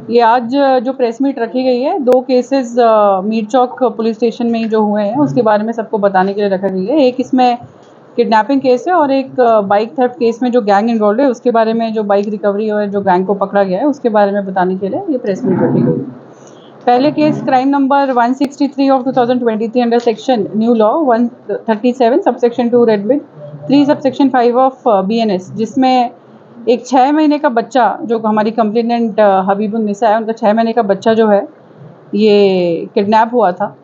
ये आज जो प्रेस मीट रखी गई है, 2 केसेस मीर चौक पुलिस स्टेशन में जो हुए हैं उसके बारे में सबको बताने के लिए रखा गई है। एक इसमें किडनैपिंग केस है और एक बाइक थेफ्ट केस में जो गैंग इन्वॉल्व है उसके बारे में, जो बाइक रिकवरी और जो गैंग को पकड़ा गया है उसके बारे में बताने के लिए ये प्रेस मीट रखी गई है। पहले case crime number 163 of 2023 under section new law 137 subsection 2 red bit 3 subsection 5 of BNS, जिसमें एक 6 महीने का बच्चा, जो हमारी कंप्लेनेंट हबीबुन्निसा है, उनका 6 महीने का बच्चा जो है ये किडनैप हुआ था।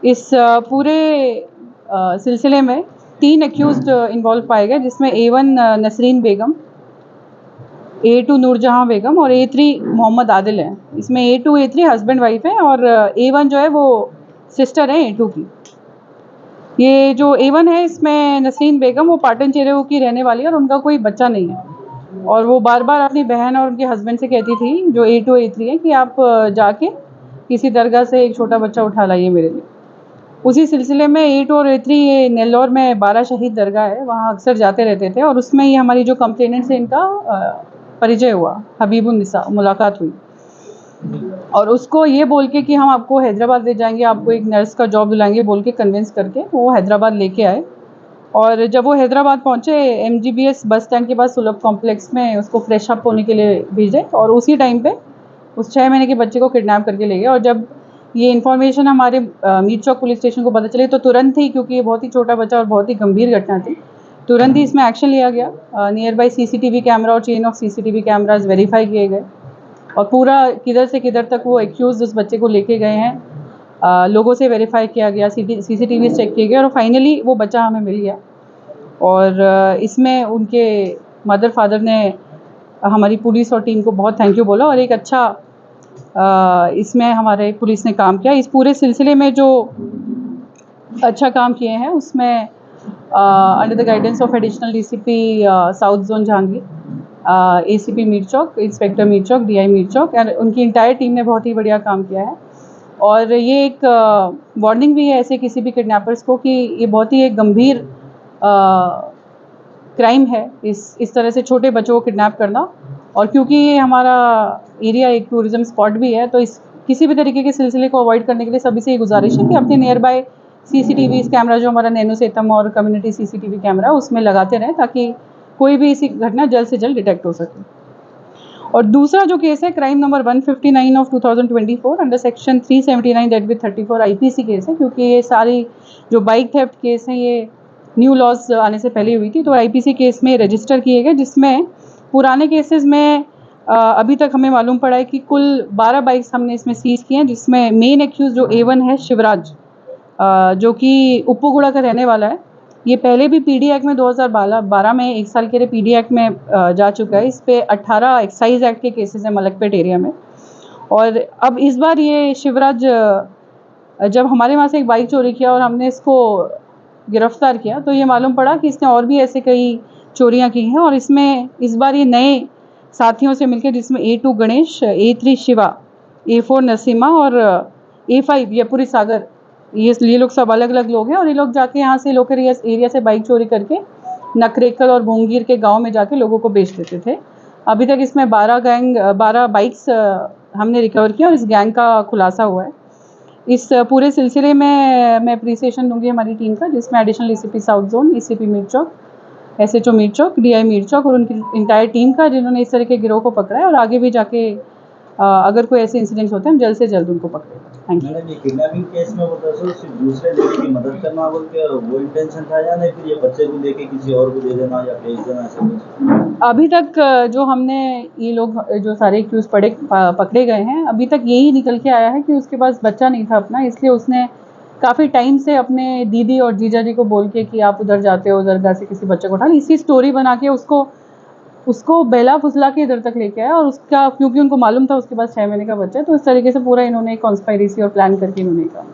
इस पूरे सिलसिले में 3 एक्यूज्ड इन्वॉल्व पाए गए, जिसमें A1 नसरीन बेगम, A2 नूरजहां बेगम और A3 मोहम्मद आदिल हैं। इसमें A2 A3 हस्बैंड वाइफ है और A1 जो है वो सिस्टर है A2 की। ये जो A1 है इसमें नसरीन बेगम, वो पाटन चेरेऊ की रहने वाली है और उनका कोई बच्चा नहीं है, और वो बार बार अपनी बहन और उनके हस्बैंड से कहती थी जो A2 A3 है कि आप जाके किसी दरगाह से एक छोटा बच्चा उठा लाइए मेरे लिए। उसी सिलसिले में A2 और A3 ये नेल्लौर में 12 शहीद दरगाह है, वहाँ अक्सर जाते रहते थे और उसमें ये हमारी जो कंप्लेनेंट से इनका परिचय हुआ, हबीबुन्निसा मुलाकात हुई और उसको ये बोल के कि हम आपको हैदराबाद ले जाएंगे, आपको एक नर्स का जॉब दिलाएंगे बोल के कन्विंस करके वो हैदराबाद लेके आए। और जब वो हैदराबाद पहुंचे, MGBS बस स्टैंड के पास सुलभ कॉम्प्लेक्स में उसको फ्रेश अप होने के लिए भेजे और उसी टाइम पे उस 6 महीने के बच्चे को किडनैप करके ले गए। और जब ये इन्फॉर्मेशन हमारे मीर चौक पुलिस स्टेशन को पता चली तो तुरंत ही, क्योंकि ये बहुत ही छोटा बच्चा और बहुत ही गंभीर घटना थी, तुरंत ही इसमें एक्शन लिया गया। नियर बाई CCTV कैमरा और chain of CCTV cameras verify किए गए और पूरा किधर से किधर तक वो एक्यूज उस बच्चे को लेके गए हैं लोगों से वेरीफाई किया गया, CCTV चेक किए गए और फाइनली वो बच्चा हमें मिल गया। और इसमें उनके मदर फादर ने हमारी पुलिस और टीम को बहुत थैंक यू बोला और एक अच्छा इसमें हमारे पुलिस ने काम किया। इस पूरे सिलसिले में जो अच्छा काम किए हैं उसमें under the guidance of additional DCP south zone Jahangir, ACP Mir Chowk, inspector Mir Chowk, DI Mir Chowk और उनकी इंटायर टीम ने बहुत ही बढ़िया काम किया है। और ये एक वार्निंग भी है ऐसे किसी भी किडनैपर्स को कि ये बहुत ही एक गंभीर क्राइम है इस तरह से छोटे बच्चों को किडनैप करना। और क्योंकि ये हमारा एरिया एक टूरिज्म स्पॉट भी है तो इस किसी भी तरीके के सिलसिले को अवॉइड करने के लिए सभी से ये गुजारिश है कि अपने नियर बाय CCTV कैमरा, जो हमारा नैनो सेतम और कम्युनिटी CCTV कैमरा, उसमें लगाते रहें ताकि कोई भी ऐसी घटना जल्द से जल्द डिटेक्ट हो सके। और दूसरा जो केस है crime number 159 of 2024 under section 379 date with 34 IPC case है, क्योंकि ये सारी जो बाइक थेफ्ट केस हैं ये न्यू लॉज आने से पहले हुई थी तो IPC केस में रजिस्टर किए गए, जिसमें पुराने केसेस में अभी तक हमें मालूम पड़ा है कि कुल 12 बाइक्स हमने इसमें सीज किए हैं, जिसमें मेन एक्यूज जो A1 है शिवराज, जो कि उप्पूगुड़ा का रहने वाला है। ये पहले भी PD एक्ट में 2012 में 1 साल के लिए PD एक्ट में जा चुका है। इस पे 18 एक्साइज एक्ट के केसेस हैं मलकपेट एरिया में। और अब इस बार ये शिवराज जब हमारे वहाँ से एक बाइक चोरी किया और हमने इसको गिरफ्तार किया तो ये मालूम पड़ा कि इसने और भी ऐसे कई चोरियाँ की हैं और इसमें इस बार ये नए साथियों से मिलकर, जिसमें A2 Ganesh, A3 Shiva, A4 Naseema और A5 यपुरी सागर, ये लोग सब अलग अलग लोग हैं और ये लोग जाके यहाँ से लोकल एरिया से बाइक चोरी करके नकरेकल और भोंगीर के गांव में जाके लोगों को बेच देते थे। अभी तक इसमें 12 बाइक्स हमने रिकवर किया और इस गैंग का खुलासा हुआ है। इस पूरे सिलसिले में मैं अप्रिसिएशन दूंगी हमारी टीम का, जिसमें additional DCP south zone, ACP Mir Chowk, SHO Mir Chowk, DI Mir Chowk और उनकी इंटायर टीम का, जिन्होंने इस तरह के गिरोह को पकड़ा है और आगे भी जाके अगर कोई ऐसे इंसिडेंट्स होते हैं हम जल्द से जल्द उनको पकड़ेंगे। Thank you. मैडम, ये किडनैपिंग केस में सिर्फ दूसरे लोगों की मदद करना बोल के वो इंटेंशन था या नहीं, फिर ये बच्चे को लेके किसी और को दे देना या भेज देना, ऐसा कुछ? अभी तक जो हमने ये लोग जो सारे एक्यूज पकड़े गए हैं, अभी तक यही निकल के आया है कि उसके पास बच्चा नहीं था अपना, इसलिए उसने काफ़ी टाइम से अपने दीदी और जीजा जी को बोल के कि आप उधर जाते हो दरगाह से किसी बच्चे को उठा, इसी स्टोरी बना के उसको बहला फुसला के इधर तक लेके आया और उसका, क्योंकि उनको मालूम था उसके पास 6 महीने का बच्चा है, तो इस तरीके से पूरा इन्होंने कॉन्स्पायरेसी और प्लान करके इन्होंने काम।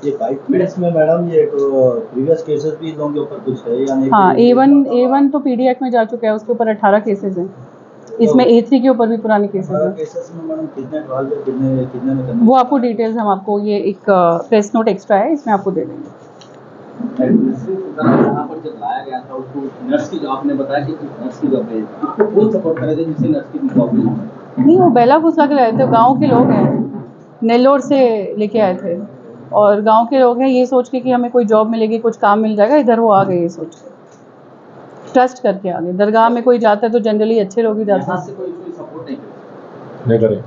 ये बाइक केस में मैडम ये प्रीवियस केसेस भी लोगों के ऊपर कुछ है या नहीं? हाँ, A1 तो PD एक्ट में जा चुका है, उसके ऊपर 18 केसेस हैं। इसमें A3 के ऊपर भी पुराने केसेस हैं। केसेस में मैडम कितने ट्रायल पे कितने में वो आपको डिटेल्स हम आपको, ये एक प्रेस नोट एक्स्ट्रा है, इसमें आपको दे देंगे। यहाँ पर जब लाया गया था उसको नर्स की, जो आपने बताया कि नर्स की जॉब है, उसको कौन सपोर्ट करे थे जिससे नर्स की जॉब है? नहीं, वो बेला फुसला के लाए थे, गांव के लोग हैं, नेल्लोर से लेके आए थे और गांव के लोग हैं ये सोच के कि हमें कोई जॉब मिलेगी, कुछ काम मिल जाएगा, इधर वो आ गए ये सोच के, ट्रस्ट करके आ गए। दरगाह में कोई जाता है तो जनरली अच्छे लोग ही जाते यहाँ हैं। से कोई सपोर्ट नहीं करता। नहीं करे।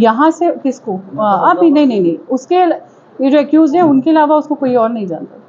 यहाँ से किसको? आप ही? नहीं, उसके ये जो एक्यूज है उनके अलावा उसको कोई और नहीं जानता।